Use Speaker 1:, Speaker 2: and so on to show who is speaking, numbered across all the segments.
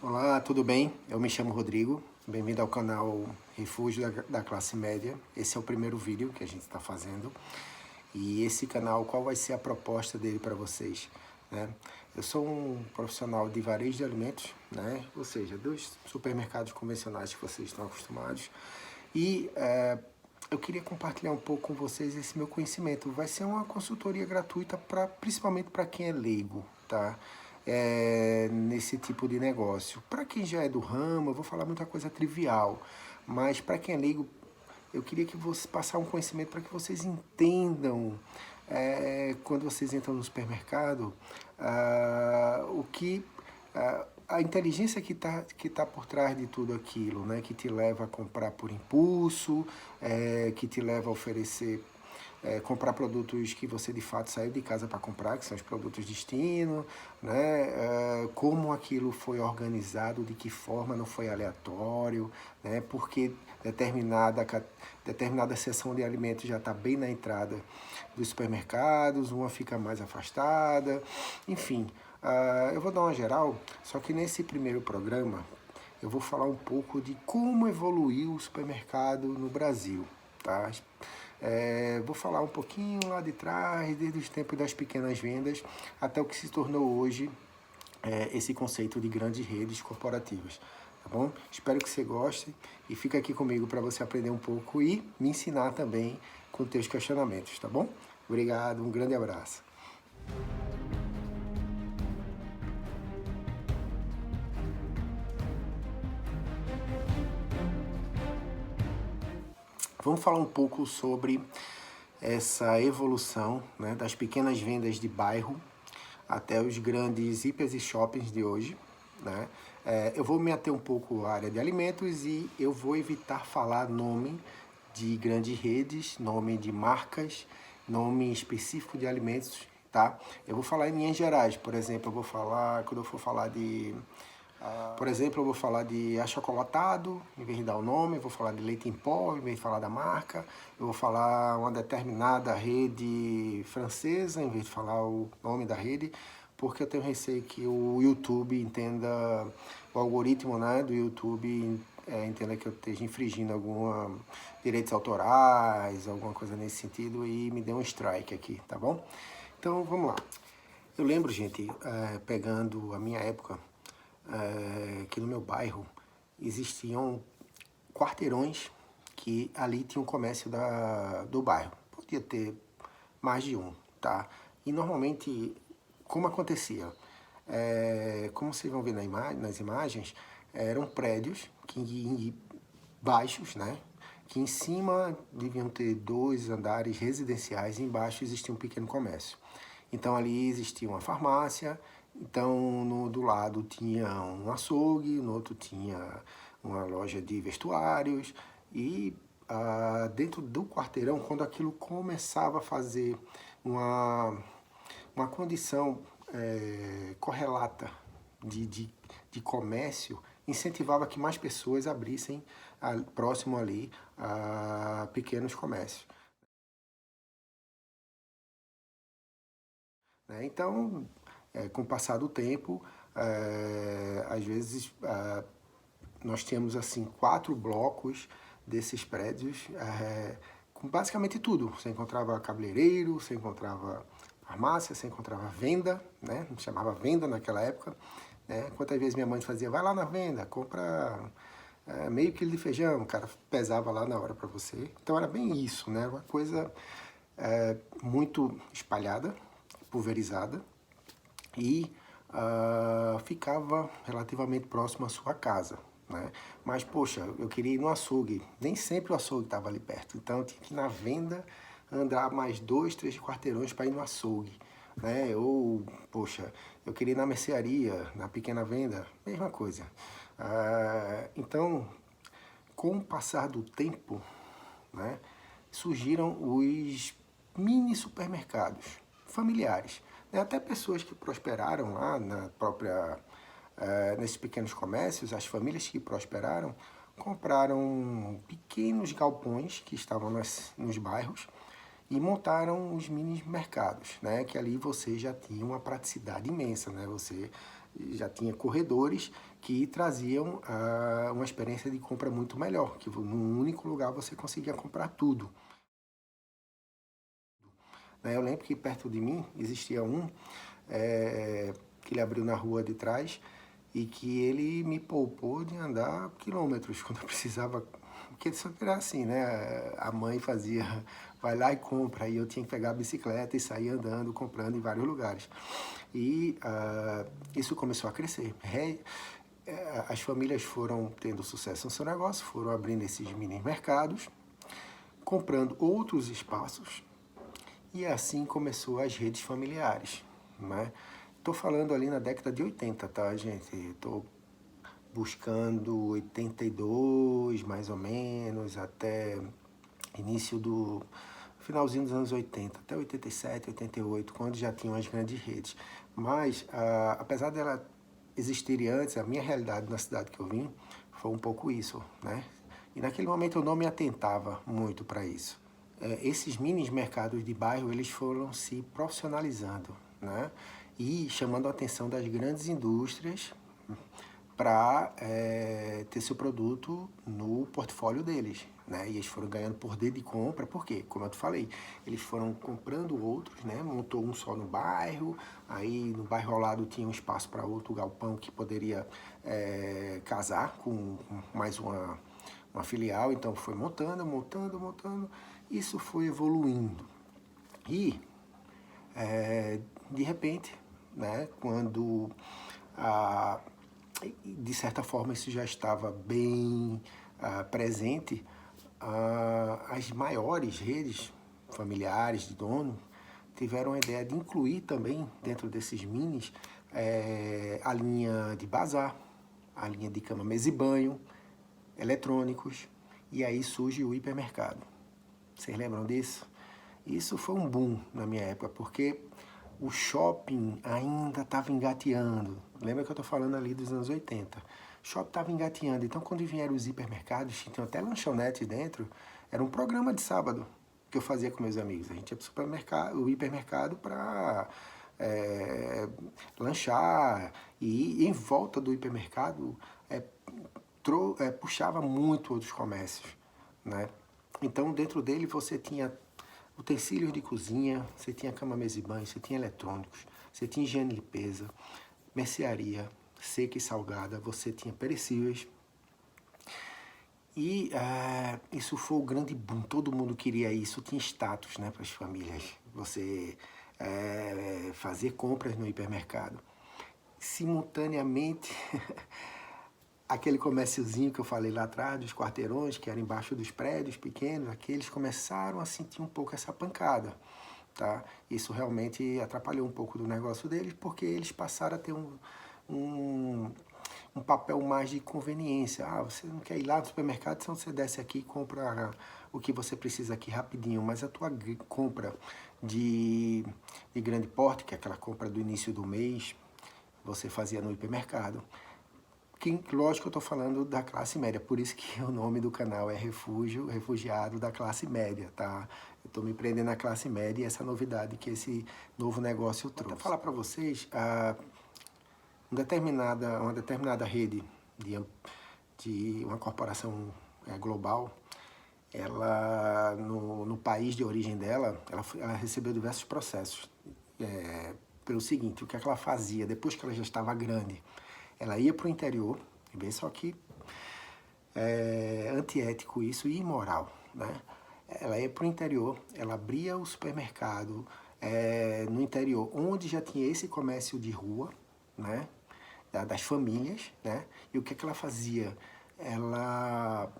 Speaker 1: Olá, tudo bem? Eu me chamo Rodrigo, bem-vindo ao canal Refúgio da Classe Média. Esse é o primeiro vídeo que a gente está fazendo. E esse canal, qual vai ser a proposta dele para vocês? Né? Eu sou um profissional de varejo de alimentos, né? Ou seja, dos supermercados convencionais que vocês estão acostumados. E eu queria compartilhar um pouco com vocês esse meu conhecimento. Vai ser uma consultoria gratuita, principalmente para quem é leigo, tá? Nesse tipo de negócio. Para quem já é do ramo, eu vou falar muita coisa trivial, mas para quem é leigo, eu queria que você passar um conhecimento para que vocês entendam, quando vocês entram no supermercado, o que a inteligência que tá por trás de tudo aquilo, né? Que te leva a comprar por impulso, que te leva a oferecer, comprar produtos que você de fato saiu de casa para comprar, que são os produtos destino, né? Como aquilo foi organizado, de que forma não foi aleatório, né? Porque determinada seção de alimentos já está bem na entrada dos supermercados, uma fica mais afastada, enfim. Eu vou dar uma geral, só que nesse primeiro programa eu vou falar um pouco de como evoluiu o supermercado no Brasil, tá? Vou falar um pouquinho lá de trás, desde os tempos das pequenas vendas até o que se tornou hoje esse conceito de grandes redes corporativas, tá bom? Espero que você goste e fica aqui comigo para você aprender um pouco e me ensinar também com os teus questionamentos, tá bom? Obrigado, um grande abraço. Vamos falar um pouco sobre essa evolução, né, das pequenas vendas de bairro até os grandes hipers e shoppings de hoje, né? Eu vou me ater um pouco à área de alimentos e eu vou evitar falar nome de grandes redes, nome de marcas, nome específico de alimentos, tá? Eu vou falar em linhas gerais, por exemplo, quando eu for falar de eu vou falar de achocolatado, em vez de dar o nome, eu vou falar de leite em pó, em vez de falar da marca, eu vou falar uma determinada rede francesa, em vez de falar o nome da rede, porque eu tenho receio que o YouTube entenda, o algoritmo, né, do YouTube entenda que eu esteja infringindo alguma direitos autorais, alguma coisa nesse sentido e me dê um strike aqui, tá bom? Então, vamos lá. Eu lembro, gente, pegando a minha época, que no meu bairro existiam quarteirões que ali tinha um comércio do bairro. Podia ter mais de um, tá? E normalmente, como acontecia? Como vocês vão ver nas imagens, eram prédios baixos, né? Que em cima deviam ter 2 andares residenciais e embaixo existia um pequeno comércio. Então ali existia uma farmácia, então do lado tinha um açougue, no outro tinha uma loja de vestuários e dentro do quarteirão, quando aquilo começava a fazer uma condição correlata de comércio, incentivava que mais pessoas abrissem próximo ali a pequenos comércios. Né? Então, com o passar do tempo, às vezes nós tínhamos assim 4 blocos desses prédios com basicamente tudo. Você encontrava cabeleireiro, você encontrava farmácia, você encontrava venda, né? Não chamava venda naquela época. Né? Quantas vezes minha mãe fazia, vai lá na venda, compra meio quilo de feijão, o cara pesava lá na hora para você. Então era bem isso, né? Uma coisa muito espalhada, pulverizada e ficava relativamente próximo à sua casa. Né? Mas, poxa, eu queria ir no açougue. Nem sempre o açougue estava ali perto. Então, eu tinha que ir na venda, andar mais 2, 3 quarteirões para ir no açougue. Né? Ou, poxa, eu queria ir na mercearia, na pequena venda, mesma coisa. Então, com o passar do tempo, né, surgiram os mini supermercados familiares. Né? Até pessoas que prosperaram lá na própria nesses pequenos comércios, as famílias que prosperaram compraram pequenos galpões que estavam nos bairros e montaram os mini mercados, né? Que ali você já tinha uma praticidade imensa, né? Você já tinha corredores que traziam uma experiência de compra muito melhor, que num único lugar você conseguia comprar tudo. Eu lembro que perto de mim existia um que ele abriu na rua de trás e que ele me poupou de andar quilômetros quando eu precisava, porque sempre era assim, né? A mãe fazia, vai lá e compra, e eu tinha que pegar a bicicleta e sair andando, comprando em vários lugares. E isso começou a crescer. As famílias foram tendo sucesso no seu negócio, foram abrindo esses mini mercados, comprando outros espaços, e assim começou as redes familiares, né? Tô falando ali na década de 80, tá, gente? Tô buscando 82, mais ou menos, até início do finalzinho dos anos 80, até 87, 88, quando já tinham as grandes redes. Mas, apesar dela existirem antes, a minha realidade na cidade que eu vim foi um pouco isso, né? E naquele momento eu não me atentava muito para isso. Esses mini mercados de bairro, eles foram se profissionalizando, né? E chamando a atenção das grandes indústrias para ter seu produto no portfólio deles, né? E eles foram ganhando poder de compra, por quê? Como eu te falei, eles foram comprando outros, né? Montou um só no bairro, aí no bairro ao lado tinha um espaço para outro galpão que poderia casar com mais uma filial, então foi montando, isso foi evoluindo. E, de repente, né, quando de certa forma isso já estava bem presente, as maiores redes familiares de dono tiveram a ideia de incluir também dentro desses minis a linha de bazar, a linha de cama, mesa e banho, eletrônicos, e aí surge o hipermercado. Vocês lembram disso? Isso foi um boom na minha época, porque o shopping ainda estava engateando. Lembra que eu estou falando ali dos anos 80? O shopping estava engateando, então quando vieram os hipermercados, tinha até lanchonete dentro, era um programa de sábado que eu fazia com meus amigos. A gente ia para o hipermercado para lanchar, e em volta do hipermercado puxava muito outros comércios, né? Então dentro dele você tinha utensílios de cozinha, você tinha cama, mesa e banho, você tinha eletrônicos, você tinha higiene e limpeza, mercearia, seca e salgada, você tinha perecíveis. E isso foi o grande boom, todo mundo queria isso, tinha status, né, para as famílias, você fazer compras no hipermercado. Simultaneamente, aquele comérciozinho que eu falei lá atrás, dos quarteirões, que era embaixo dos prédios pequenos, aqueles começaram a sentir um pouco essa pancada, tá? Isso realmente atrapalhou um pouco do negócio deles, porque eles passaram a ter um papel mais de conveniência. Você não quer ir lá no supermercado, então você desce aqui e compra o que você precisa aqui rapidinho, mas a tua compra de grande porte, que é aquela compra do início do mês, você fazia no hipermercado. Lógico que eu estou falando da classe média, por isso que o nome do canal é Refugiado da Classe Média, tá? Eu estou me prendendo na classe média e essa novidade que esse novo negócio trouxe. Vou falar para vocês, uma determinada rede de uma corporação global, ela, no país de origem dela, ela recebeu diversos processos. Pelo seguinte, o que ela fazia, depois que ela já estava grande, ela ia para o interior, bem só que antiético isso e imoral, né? Ela ia para o interior, ela abria o supermercado no interior, onde já tinha esse comércio de rua, né? Das famílias, né? E o que ela fazia? Ela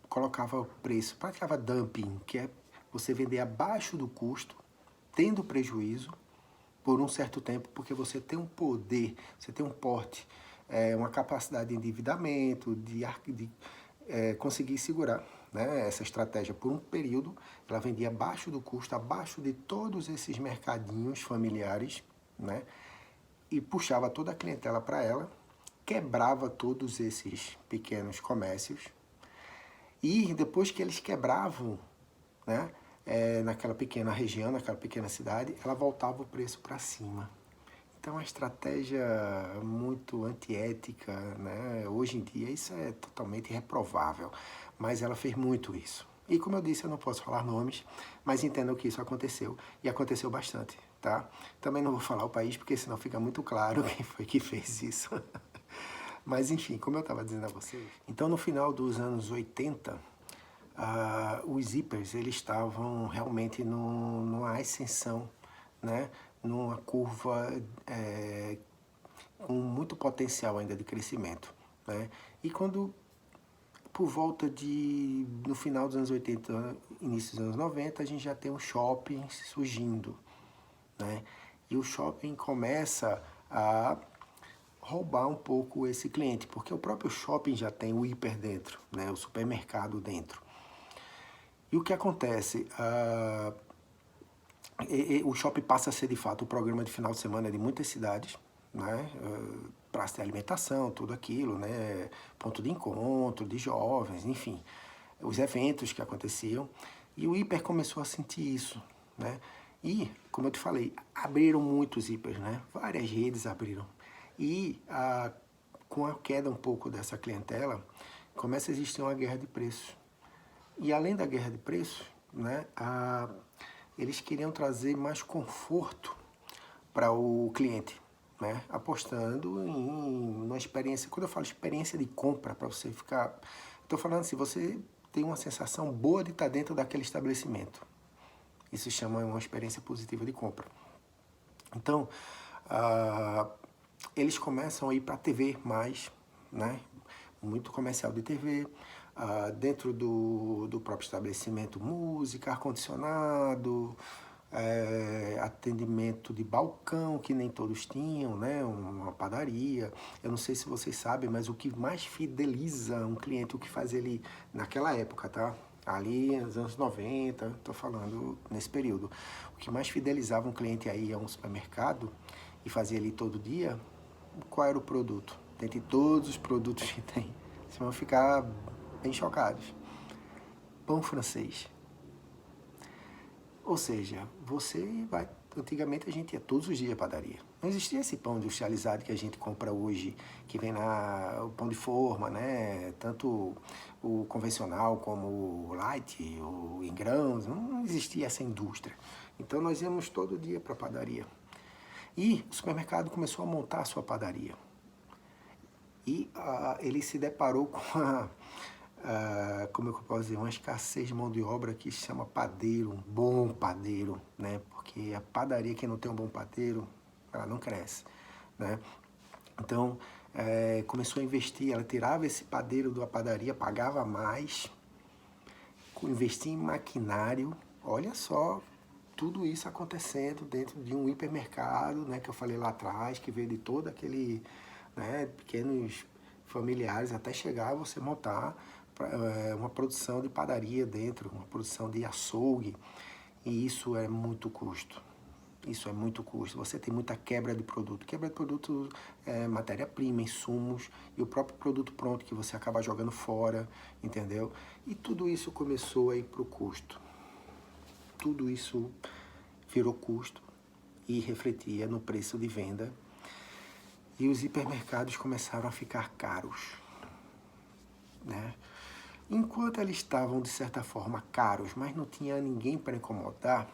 Speaker 1: colocava o preço, praticava dumping, que é você vender abaixo do custo, tendo prejuízo, por um certo tempo, porque você tem um poder, você tem um porte, uma capacidade de endividamento, de conseguir segurar, né, essa estratégia por um período. Ela vendia abaixo do custo, abaixo de todos esses mercadinhos familiares, né, e puxava toda a clientela para ela, quebrava todos esses pequenos comércios, e depois que eles quebravam, né, naquela pequena região, naquela pequena cidade, ela voltava o preço para cima. Então, uma estratégia muito antiética, né? Hoje em dia isso é totalmente reprovável, mas ela fez muito isso. E como eu disse, eu não posso falar nomes, mas entendam que isso aconteceu, e aconteceu bastante, tá? Também não vou falar o país, porque senão fica muito claro quem foi que fez isso. Mas enfim, como eu estava dizendo a vocês, então no final dos anos 80, os zippers eles estavam realmente numa ascensão, né? Numa curva com muito potencial ainda de crescimento, né? E quando por volta de no final dos anos 80, início dos anos 90, a gente já tem um shopping surgindo, né? E o shopping começa a roubar um pouco esse cliente, porque o próprio shopping já tem o hiper dentro, né? O supermercado dentro. E o que acontece? O shopping passa a ser de fato o programa de final de semana de muitas cidades, né? Praça de alimentação, tudo aquilo, né? Ponto de encontro de jovens, enfim, os eventos que aconteciam. E o hiper começou a sentir isso, né? E, como eu te falei, abriram muitos hipers, né? Várias redes abriram. E com a queda um pouco dessa clientela, começa a existir uma guerra de preços. E além da guerra de preços, né, eles queriam trazer mais conforto para o cliente, né, apostando em uma experiência. Quando eu falo experiência de compra, para você ficar... Estou falando assim, você tem uma sensação boa de estar dentro daquele estabelecimento. Isso se chama uma experiência positiva de compra. Então, eles começam a ir para a TV mais, né? Muito comercial de TV, dentro do próprio estabelecimento, música, ar-condicionado, atendimento de balcão, que nem todos tinham, né? Uma padaria. Eu não sei se vocês sabem, mas o que mais fideliza um cliente, o que faz ele, naquela época, tá? Ali nos anos 90, estou falando nesse período, o que mais fidelizava um cliente aí a um supermercado e fazia ele todo dia, qual era o produto? Dentre todos os produtos que tem, vocês vão ficar bem chocados. Pão francês. Ou seja, você vai... Antigamente a gente ia todos os dias à padaria. Não existia esse pão industrializado que a gente compra hoje, que vem o pão de forma, né? Tanto o convencional como o light, o em grãos, não existia essa indústria. Então nós íamos todo dia para a padaria. E o supermercado começou a montar a sua padaria. E ele se deparou com como é que eu posso dizer, uma escassez de mão de obra que se chama padeiro, um bom padeiro, né? Porque a padaria que não tem um bom padeiro, ela não cresce, né? Então, começou a investir, ela tirava esse padeiro da padaria, pagava mais, investia em maquinário, olha só, tudo isso acontecendo dentro de um hipermercado, né, que eu falei lá atrás, que veio de todo aquele, né, pequenos familiares, até chegar a você montar uma produção de padaria dentro, uma produção de açougue, e isso é muito custo. Isso é muito custo. Você tem muita quebra de produto. Quebra de produto é matéria-prima, insumos e o próprio produto pronto que você acaba jogando fora, entendeu? E tudo isso começou a ir para o custo. Tudo isso virou custo e refletia no preço de venda. E os hipermercados começaram a ficar caros, né? Enquanto eles estavam, de certa forma, caros, mas não tinha ninguém para incomodar,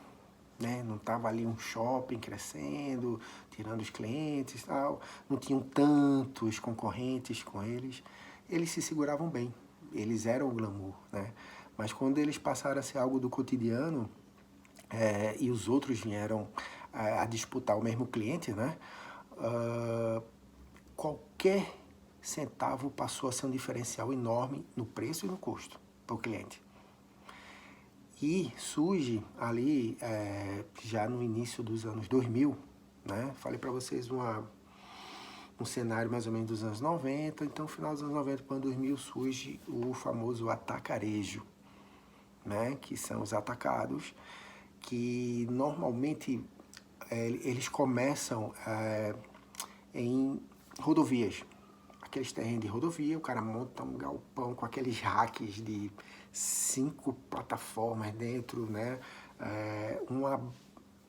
Speaker 1: né? Não estava ali um shopping crescendo, tirando os clientes e tal, não tinham tantos concorrentes com eles, eles se seguravam bem, eles eram o glamour, né? Mas quando eles passaram a ser algo do cotidiano, e os outros vieram a disputar o mesmo cliente, né? Qualquer centavo passou a ser um diferencial enorme no preço e no custo para o cliente. E surge ali, já no início dos anos 2000, né? Falei para vocês um cenário mais ou menos dos anos 90, então no final dos anos 90 para 2000 surge o famoso atacarejo, né? Que são os atacados, que normalmente eles começam em rodovias. Aqueles terrenos de rodovia, o cara monta um galpão com aqueles racks de 5 plataformas dentro, né? Uma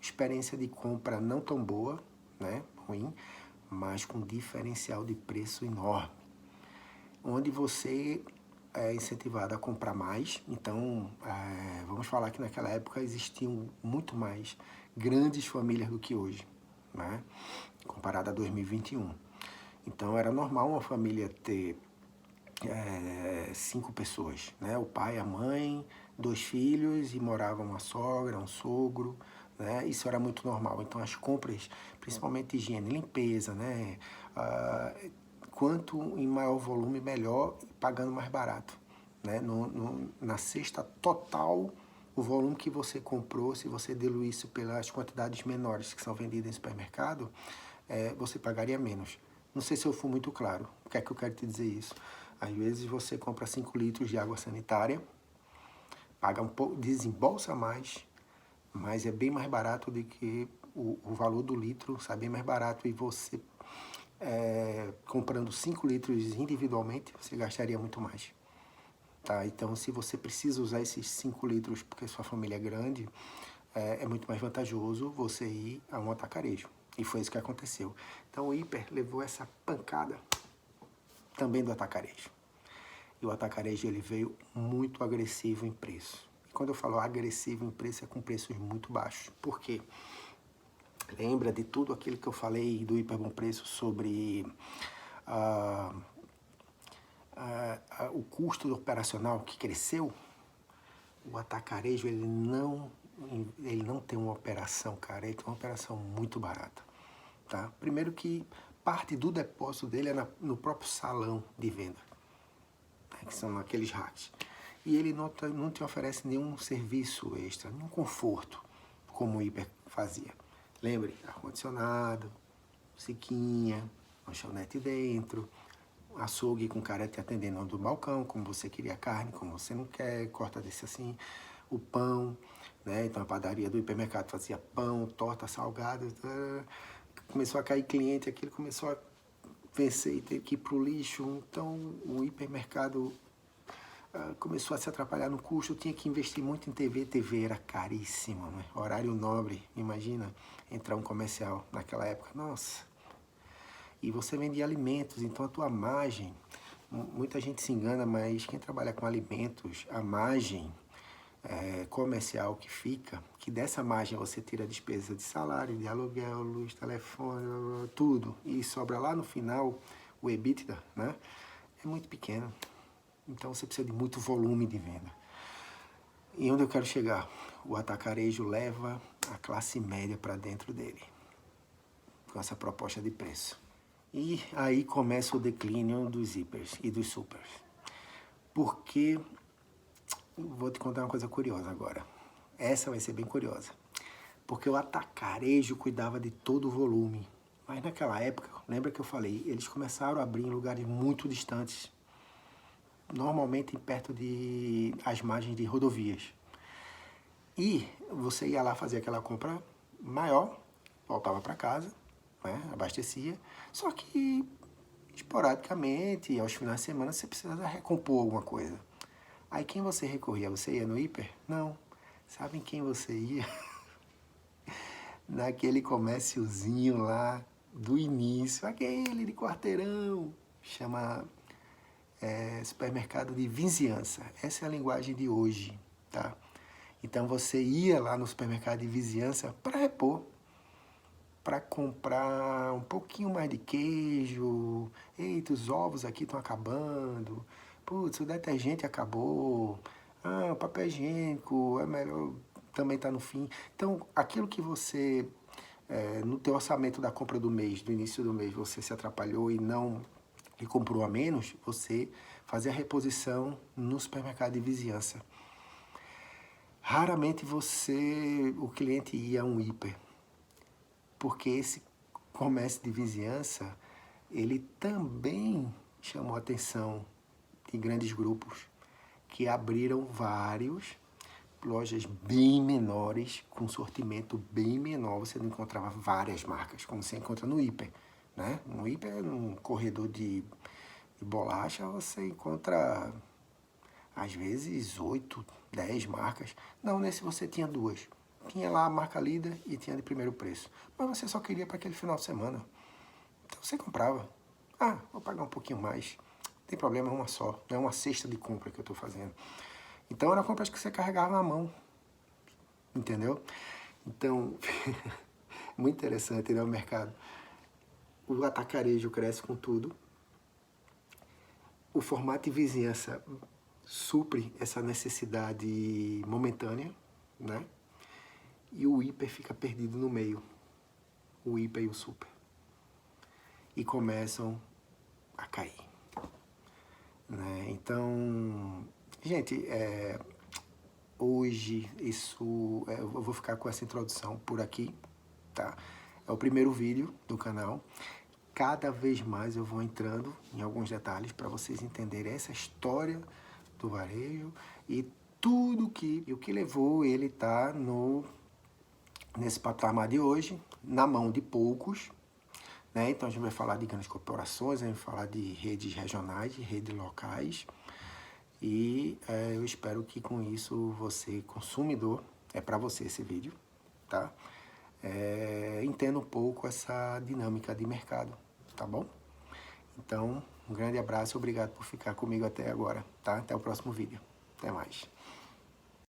Speaker 1: experiência de compra não tão boa, né? ruim, mas com diferencial de preço enorme, onde você é incentivado a comprar mais. Então, vamos falar que naquela época existiam muito mais grandes famílias do que hoje, né? Comparado a 2021. Então, era normal uma família ter 5 pessoas, né? O pai, a mãe, 2 filhos e morava uma sogra, um sogro, né? Isso era muito normal. Então as compras, principalmente higiene e limpeza, né? Quanto em maior volume, melhor, e pagando mais barato, né? Na cesta total, o volume que você comprou, se você diluir isso pelas quantidades menores que são vendidas em supermercado, você pagaria menos. Não sei se eu fui muito claro. O que é que eu quero te dizer isso? Às vezes você compra 5 litros de água sanitária, paga um pouco, desembolsa mais, mas é bem mais barato do que o valor do litro, sai bem mais barato. E você, comprando 5 litros individualmente, você gastaria muito mais. Tá? Então, se você precisa usar esses 5 litros porque sua família é grande, é muito mais vantajoso você ir a um atacarejo. E foi isso que aconteceu. Então, o Hiper levou essa pancada também do atacarejo. E o atacarejo ele veio muito agressivo em preço. E quando eu falo agressivo em preço, é com preços muito baixos. Por quê? Lembra de tudo aquilo que eu falei do Hiper Bom Preço sobre o custo operacional que cresceu? O atacarejo ele não tem uma operação, cara, ele tem uma operação muito barata. Tá? Primeiro que parte do depósito dele é no próprio salão de venda, né, que são aqueles racks. E ele não te oferece nenhum serviço extra, nenhum conforto, como o Hiper fazia. Lembre, ar-condicionado, musiquinha, lanchonete dentro, açougue com cara te atendendo do balcão, como você queria carne, como você não quer, corta desse assim, o pão, né? Então a padaria do hipermercado fazia pão, torta, salgado, começou a cair cliente, aquilo começou a vencer e teve que ir para o lixo. Então o hipermercado começou a se atrapalhar no custo, eu tinha que investir muito em TV, TV era caríssima, né? Horário nobre, imagina entrar um comercial naquela época, nossa. E você vendia alimentos, então a tua margem, muita gente se engana, mas quem trabalha com alimentos, a margem comercial que fica, que dessa margem você tira a despesa de salário, de aluguel, luz, telefone, tudo, e sobra lá no final o EBITDA, né? É muito pequeno. Então você precisa de muito volume de venda. E onde eu quero chegar? O atacarejo leva a classe média para dentro dele, com essa proposta de preço. E aí começa o declínio dos hipers e dos supers. Porque, vou te contar uma coisa curiosa agora. Essa vai ser bem curiosa. Porque o atacarejo cuidava de todo o volume. Mas naquela época, lembra que eu falei, eles começaram a abrir em lugares muito distantes. Normalmente perto de as margens de rodovias. E você ia lá fazer aquela compra maior, voltava para casa, né, abastecia, só que esporadicamente, aos finais de semana, você precisa recompor alguma coisa. Aí quem você recorria? Você ia no hiper? Não. Sabem quem você ia? Naquele comérciozinho lá do início, aquele de quarteirão, chama supermercado de vizinhança. Essa é a linguagem de hoje, tá? Então você ia lá no supermercado de vizinhança para repor, para comprar um pouquinho mais de queijo. Eita, os ovos aqui estão acabando. Putz, o detergente acabou. Ah, o papel higiênico é melhor, também está no fim. Então, aquilo que você, no teu orçamento da compra do mês, do início do mês, você se atrapalhou e comprou a menos, você fazia a reposição no supermercado de vizinhança. Raramente o cliente ia a um hiper, porque esse comércio de vizinhança, ele também chamou a atenção de grandes grupos que abriram vários lojas bem menores, com sortimento bem menor. Você não encontrava várias marcas, como você encontra no hiper, né? No hiper, num corredor de bolacha, você encontra às vezes 8, 10 marcas. Não, nesse você tinha 2. Tinha lá a marca líder e tinha de primeiro preço. Mas você só queria para aquele final de semana. Então você comprava. Ah, vou pagar um pouquinho mais. Não tem problema, é uma só. Não é uma cesta de compra que eu estou fazendo. Então eram compras que você carregava na mão. Entendeu? Então, muito interessante, né, o mercado. O atacarejo cresce com tudo. O formato de vizinhança supre essa necessidade momentânea, né? E o hiper fica perdido no meio. O hiper e o super. E começam a cair. Né? Então, gente, hoje eu vou ficar com essa introdução por aqui, tá? É o primeiro vídeo do canal. Cada vez mais eu vou entrando em alguns detalhes para vocês entenderem essa história do varejo e tudo o que levou ele estar nesse patamar de hoje, na mão de poucos, né? Então a gente vai falar de grandes corporações, a gente vai falar de redes regionais, de redes locais. E eu espero que com isso você, consumidor, é para você esse vídeo, tá? Entenda um pouco essa dinâmica de mercado, tá bom? Então, um grande abraço e obrigado por ficar comigo até agora, tá? Até o próximo vídeo. Até mais.